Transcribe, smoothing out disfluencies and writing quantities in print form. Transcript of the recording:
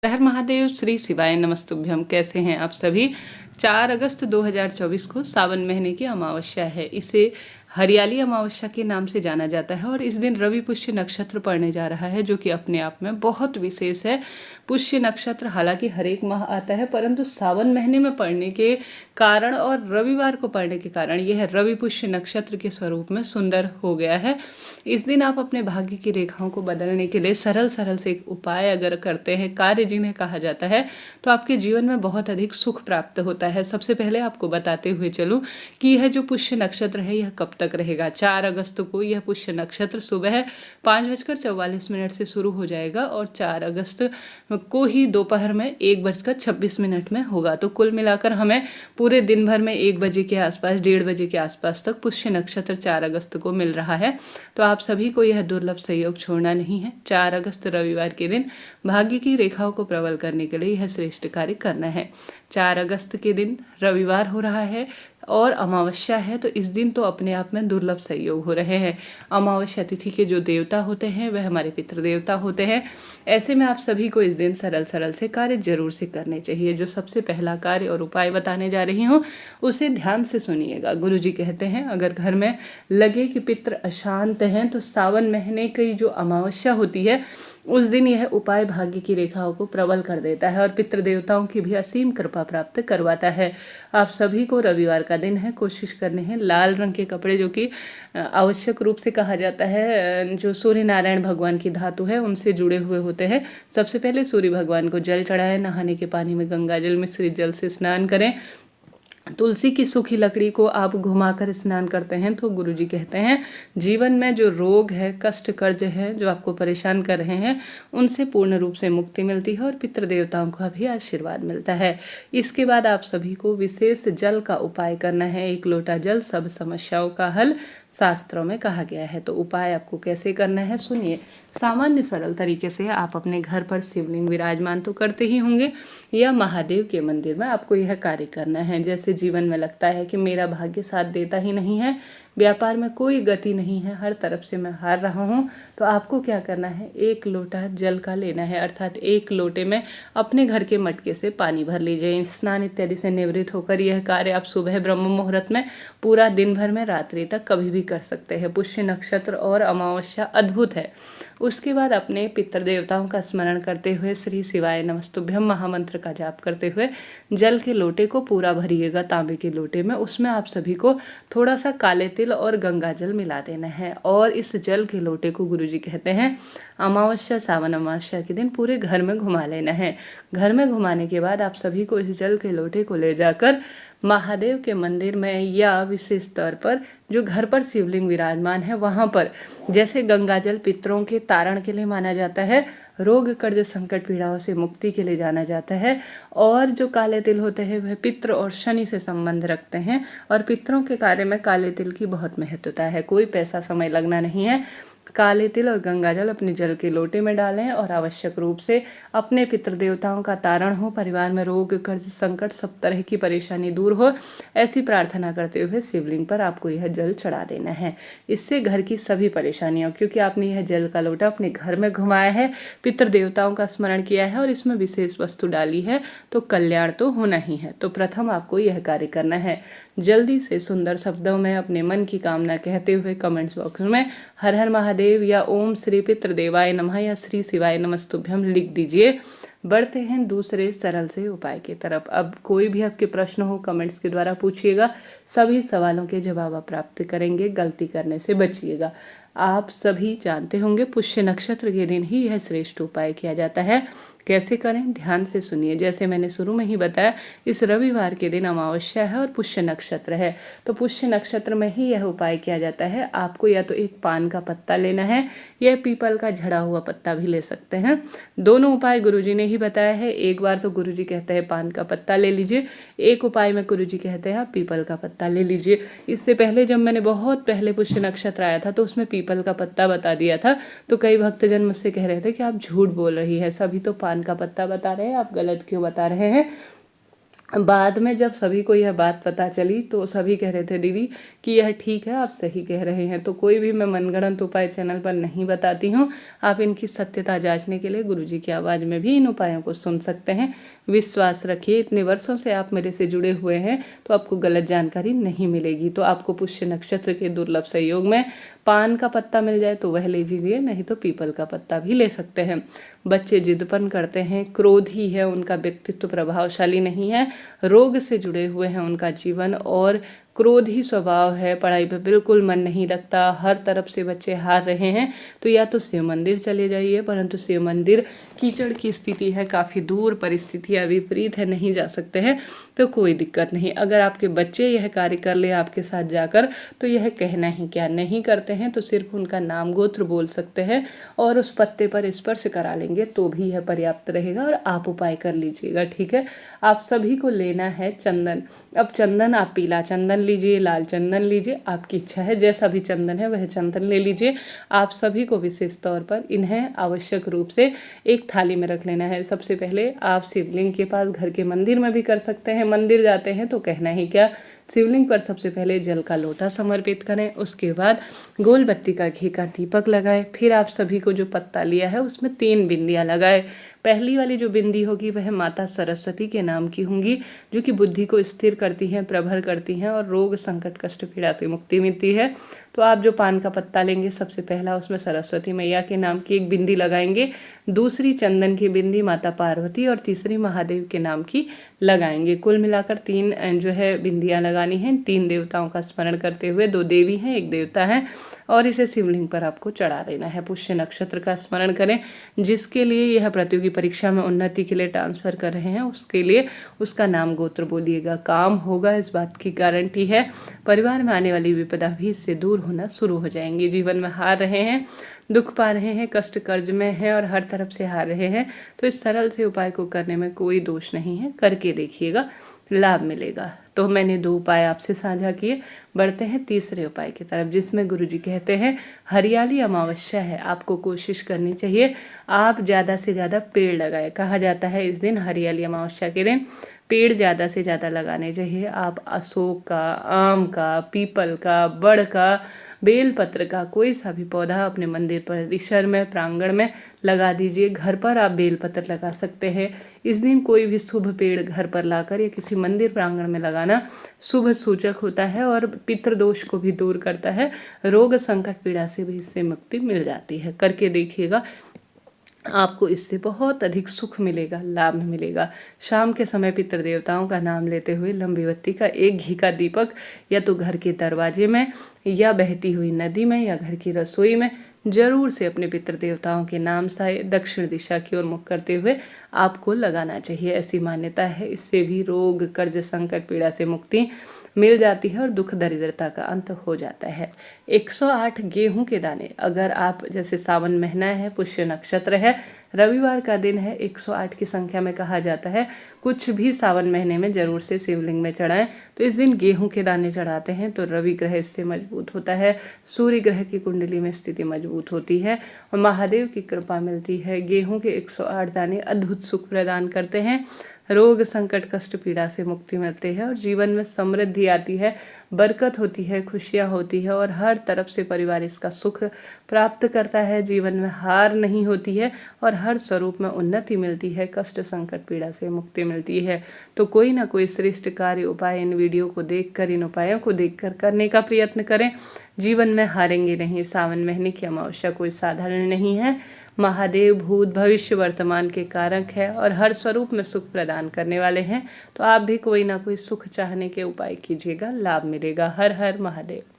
हर हर महादेव। श्री शिवाय नमस्तुभ्यम। कैसे हैं आप सभी। 4 अगस्त 2024 को सावन महीने की अमावस्या है। इसे हरियाली अमावस्या के नाम से जाना जाता है और इस दिन रवि पुष्य नक्षत्र पड़ने जा रहा है, जो कि अपने आप में बहुत विशेष है। पुष्य नक्षत्र हालांकि हर एक माह आता है, परंतु सावन महीने में पड़ने के कारण और रविवार को पड़ने के कारण यह रवि पुष्य नक्षत्र के स्वरूप में सुंदर हो गया है। इस दिन आप अपने भाग्य की रेखाओं को बदलने के लिए सरल सरल से एक उपाय अगर करते हैं, कार्य जिन्हें कहा जाता है, तो आपके जीवन में बहुत अधिक सुख प्राप्त होता है। सबसे पहले आपको बताते हुए चलूं कि यह जो पुष्य नक्षत्र है यह कब तक रहेगा। 4 अगस्त को यह पुष्य नक्षत्र सुबह 5:44 से शुरू हो जाएगा और 4 अगस्त को ही दोपहर में 1:26 में होगा। तो कुल मिलाकर हमें पूरे दिन भर में 1 बजे के आसपास, 1:30 बजे के आसपास तक पुष्य नक्षत्र 4 अगस्त को मिल रहा है। तो आप सभी को यह दुर्लभ संयोग छोड़ना नहीं है। 4 अगस्त रविवार के दिन भाग्य की रेखाओं को प्रबल करने के लिए यह श्रेष्ठ कार्य करना है। 4 अगस्त के दिन रविवार हो रहा है और अमावस्या है, तो इस दिन तो अपने आप में दुर्लभ संयोग हो रहे हैं। अमावस्या तिथि के जो देवता होते हैं वह हमारे पितृ देवता होते हैं। ऐसे में आप सभी को इस दिन सरल सरल से कार्य जरूर से करने चाहिए। जो सबसे पहला कार्य और उपाय बताने जा रही हूँ उसे ध्यान से सुनिएगा। गुरु जी कहते हैं, अगर घर में लगे कि पितृ अशांत हैं तो सावन महीने की जो अमावस्या होती है उस दिन यह उपाय भाग्य की रेखाओं को प्रबल कर देता है और पितृ देवताओं की भी असीम कृपा प्राप्त करवाता है। आप सभी को रविवार का दिन है, कोशिश करने हैं लाल रंग के कपड़े, जो कि आवश्यक रूप से कहा जाता है जो सूर्य नारायण भगवान की धातु है उनसे जुड़े हुए होते हैं। सबसे पहले सूर्य भगवान को जल चढ़ाएं, नहाने के पानी में गंगा जल मिश्रित जल से स्नान करें। तुलसी की सूखी लकड़ी को आप घुमाकर स्नान करते हैं तो गुरुजी कहते हैं जीवन में जो रोग है, कष्ट, कर्ज है जो आपको परेशान कर रहे हैं उनसे पूर्ण रूप से मुक्ति मिलती है और पितृ देवताओं का भी आशीर्वाद मिलता है। इसके बाद आप सभी को विशेष जल का उपाय करना है। 1 लोटा जल सब समस्याओं का हल शास्त्रों में कहा गया है। तो उपाय आपको कैसे करना है सुनिए। सामान्य सरल तरीके से आप अपने घर पर शिवलिंग विराजमान तो करते ही होंगे, या महादेव के मंदिर में आपको यह कार्य करना है। जैसे जीवन में लगता है कि मेरा भाग्य साथ देता ही नहीं है, व्यापार में कोई गति नहीं है, हर तरफ से मैं हार रहा हूँ, तो आपको क्या करना है, 1 लोटा जल का लेना है। अर्थात 1 लोटे में अपने घर के मटके से पानी भर लीजिए। स्नान इत्यादि से निवृत्त होकर यह कार्य आप सुबह ब्रह्म मुहूर्त में, पूरा दिन भर में, रात्रि तक कभी भी कर सकते हैं। पुष्य नक्षत्र और अमावस्या अद्भुत है। उसके बाद अपने पितृ देवताओं का स्मरण करते हुए श्री शिवाय नमस्तुभ्यम महामंत्र का जाप करते हुए जल के लोटे को पूरा भरिएगा, तांबे के लोटे में। उसमें आप सभी को थोड़ा सा काले तिल और गंगा जल मिला देना है और इस जल के लोटे को गुरुजी कहते हैं अमावस्या, सावन अमावस्या के दिन पूरे घर में घुमा लेना है। घर में घुमाने के बाद आप सभी को इस जल के लोटे को ले जाकर महादेव के मंदिर में या विशेष तौर पर जो घर पर शिवलिंग विराजमान है वहाँ पर, जैसे गंगा जल पितरों के तारण के लिए माना जाता है, रोग, कर्ज, संकट, पीड़ाओं से मुक्ति के लिए जाना जाता है, और जो काले तिल होते हैं वह पितृ और शनि से संबंध रखते हैं और पितरों के कार्य में काले तिल की बहुत महत्वता है। कोई पैसा समय लगना नहीं है। काले तिल और गंगाजल अपने जल के लोटे में डालें और आवश्यक रूप से अपने पितृ देवताओं का तारण हो, परिवार में रोग, कर्ज, संकट, सब तरह की परेशानी दूर हो, ऐसी प्रार्थना करते हुए शिवलिंग पर आपको यह जल चढ़ा देना है। इससे घर की सभी परेशानियों, क्योंकि आपने यह जल का लोटा अपने घर में घुमाया है, पितृ देवताओं का स्मरण किया है और इसमें विशेष वस्तु डाली है, तो कल्याण तो होना ही है। तो प्रथम आपको यह कार्य करना है। जल्दी से सुंदर शब्दों में अपने मन की कामना कहते हुए कमेंट्स बॉक्स में हर हर महादेव या ओम श्री पितृ देवाय नमः या श्री शिवाय नमस्तुभ्यम लिख दीजिए। बढ़ते हैं दूसरे सरल से उपाय की तरफ। अब कोई भी आपके प्रश्न हो कमेंट्स के द्वारा पूछिएगा, सभी सवालों के जवाब आप प्राप्त करेंगे, गलती करने से बचिएगा। आप सभी जानते होंगे पुष्य नक्षत्र के दिन ही यह श्रेष्ठ उपाय किया जाता है। कैसे करें ध्यान से सुनिए। जैसे मैंने शुरू में ही बताया, इस रविवार के दिन अमावस्या है और पुष्य नक्षत्र है, तो पुष्य नक्षत्र में ही यह उपाय किया जाता है। आपको या तो एक पान का पत्ता लेना है या पीपल का झड़ा हुआ पत्ता भी ले सकते हैं। दोनों उपाय गुरुजी ने ही बताया है। एक बार तो गुरुजी कहते हैं पान का पत्ता ले लीजिए, एक उपाय में गुरुजी कहते हैं आप पीपल का पत्ता ले लीजिए। इससे पहले जब मैंने बहुत पहले पुष्य नक्षत्र आया था तो उसमें पीपल का पत्ता बता दिया था, तो कई भक्तजन मुझसे कह रहे थे कि आप झूठ बोल रही है, सभी तो पान का पत्ता बता रहे हैं, आप गलत क्यों बता रहे हैं। बाद में जब सभी को यह बात पता चली तो सभी कह रहे थे दीदी कि यह ठीक है, आप सही कह रहे हैं। तो कोई भी मैं मनगढ़ंत उपाय चैनल पर नहीं बताती हूँ। आप इनकी सत्यता जांचने के लिए गुरुजी की आवाज़ में भी इन उपायों को सुन सकते हैं। विश्वास रखिए, इतने वर्षों से आप मेरे से जुड़े हुए हैं तो आपको गलत जानकारी नहीं मिलेगी। तो आपको पुष्य नक्षत्र के दुर्लभ संयोग में पान का पत्ता मिल जाए तो वह ले लीजिए, नहीं तो पीपल का पत्ता भी ले सकते हैं। बच्चे जिदपन करते हैं, क्रोधी है, उनका व्यक्तित्व प्रभावशाली नहीं है, रोग से जुड़े हुए हैं उनका जीवन, और क्रोधी स्वभाव है, पढ़ाई पे बिल्कुल मन नहीं लगता, हर तरफ से बच्चे हार रहे हैं, तो या तो शिव मंदिर चले जाइए। परंतु शिव मंदिर कीचड़ की स्थिति है, काफ़ी दूर परिस्थितियाँ विपरीत है, नहीं जा सकते हैं, तो कोई दिक्कत नहीं। अगर आपके बच्चे यह कार्य कर ले आपके साथ जाकर तो यह कहना ही क्या, नहीं करते हैं तो सिर्फ उनका नाम गोत्र बोल सकते हैं और उस पत्ते पर स्पर्श करा लेंगे तो भी यह पर्याप्त रहेगा और आप उपाय कर लीजिएगा। ठीक है, आप सभी को लेना है चंदन। अब चंदन आप पीला चंदन लीजिए, लाल चंदन लीजिए, आपकी इच्छा है, जैसा भी चंदन है वह चंदन ले लीजिए। आप सभी को विशेष तौर पर इन्हें आवश्यक रूप से एक थाली में रख लेना है। सबसे पहले आप शिवलिंग के पास, घर के मंदिर में भी कर सकते हैं, मंदिर जाते हैं तो कहना ही क्या, शिवलिंग पर सबसे पहले जल का लोटा समर्पित करें। उसके बाद गोल बत्ती का घी का दीपक लगाएं। फिर आप सभी को जो पत्ता लिया है उसमें 3 बिंदियां लगाएं। पहली वाली जो बिंदी होगी वह माता सरस्वती के नाम की होंगी, जो कि बुद्धि को स्थिर करती हैं, प्रभर करती हैं और रोग संकट कष्ट पीड़ा से मुक्ति मिलती है। तो आप जो पान का पत्ता लेंगे सबसे पहला उसमें सरस्वती मैया के नाम की एक बिंदी लगाएंगे, दूसरी चंदन की बिंदी माता पार्वती और तीसरी महादेव के नाम की लगाएंगे। कुल मिलाकर 3 जो है बिंदियाँ लगानी हैं। 3 देवताओं का स्मरण करते हुए, 2 देवी हैं 1 देवता है, और इसे शिवलिंग पर आपको चढ़ा देना है। पुष्य नक्षत्र का स्मरण करें, जिसके लिए यह प्रतियोगी परीक्षा में उन्नति के लिए ट्रांसफर कर रहे हैं उसके लिए उसका नाम गोत्र बोलिएगा। काम होगा, इस बात की गारंटी है। परिवार में आने वाली विपदा भी इससे दूर होना शुरू हो जाएंगी। जीवन में हार रहे हैं, दुख पा रहे हैं, कष्ट कर्ज में हैं और हर तरफ से हार रहे हैं, तो इस सरल से उपाय को करने में कोई दोष नहीं है, करके देखिएगा, लाभ मिलेगा। तो मैंने 2 उपाय आपसे साझा किए। बढ़ते हैं तीसरे उपाय की तरफ, जिसमें गुरुजी कहते हैं हरियाली अमावस्या है, आपको कोशिश करनी चाहिए आप ज़्यादा से ज़्यादा पेड़ लगाएं। कहा जाता है इस दिन, हरियाली अमावस्या के दिन पेड़ ज़्यादा से ज़्यादा लगाने चाहिए। आप अशोक का, आम का, पीपल का, बड़ का, बेलपत्र का कोई सा भी पौधा अपने मंदिर परिसर में, प्रांगण में लगा दीजिए। घर पर आप बेलपत्र लगा सकते हैं। इस दिन कोई भी शुभ पेड़ घर पर लाकर या किसी मंदिर प्रांगण में लगाना शुभ सूचक होता है और पितृदोष को भी दूर करता है, रोग संकट पीड़ा से भी इससे मुक्ति मिल जाती है। करके देखिएगा, आपको इससे बहुत अधिक सुख मिलेगा, लाभ मिलेगा। शाम के समय पितृ देवताओं का नाम लेते हुए लंबी बत्ती का एक घी का दीपक या तो घर के दरवाजे में या बहती हुई नदी में या घर की रसोई में जरूर से अपने पितृ देवताओं के नाम से दक्षिण दिशा की ओर मुख करते हुए आपको लगाना चाहिए। ऐसी मान्यता है, इससे भी रोग, कर्ज, संकट, पीड़ा से मुक्ति मिल जाती है और दुख दरिद्रता का अंत हो जाता है। 108 गेहूं के दाने, अगर आप, जैसे सावन महीना है, पुष्य नक्षत्र है, रविवार का दिन है, 108 की संख्या में कहा जाता है, कुछ भी सावन महीने में जरूर से शिवलिंग में चढ़ाएं। तो इस दिन गेहूं के दाने चढ़ाते हैं तो रवि ग्रह इससे मजबूत होता है, सूर्य ग्रह की कुंडली में स्थिति मजबूत होती है और महादेव की कृपा मिलती है। गेहूं के 108 दाने अद्भुत सुख प्रदान करते हैं, रोग संकट कष्ट पीड़ा से मुक्ति मिलती है और जीवन में समृद्धि आती है, बरकत होती है, खुशियाँ होती है और हर तरफ से परिवार इसका सुख प्राप्त करता है। जीवन में हार नहीं होती है और हर स्वरूप में उन्नति मिलती है, कष्ट संकट पीड़ा से मुक्ति मिलती है। तो कोई ना कोई श्रेष्ठ कार्य उपाय इन वीडियो को देखकर, इन उपायों को देखकर करने का प्रयत्न करें। जीवन में हारेंगे नहीं। सावन महीने की अमावस्या कोई साधारण नहीं है। महादेव भूत भविष्य वर्तमान के कारक है और हर स्वरूप में सुख प्रदान करने वाले हैं। तो आप भी कोई ना कोई सुख चाहने के उपाय कीजिएगा, लाभ मिलेगा। हर हर महादेव।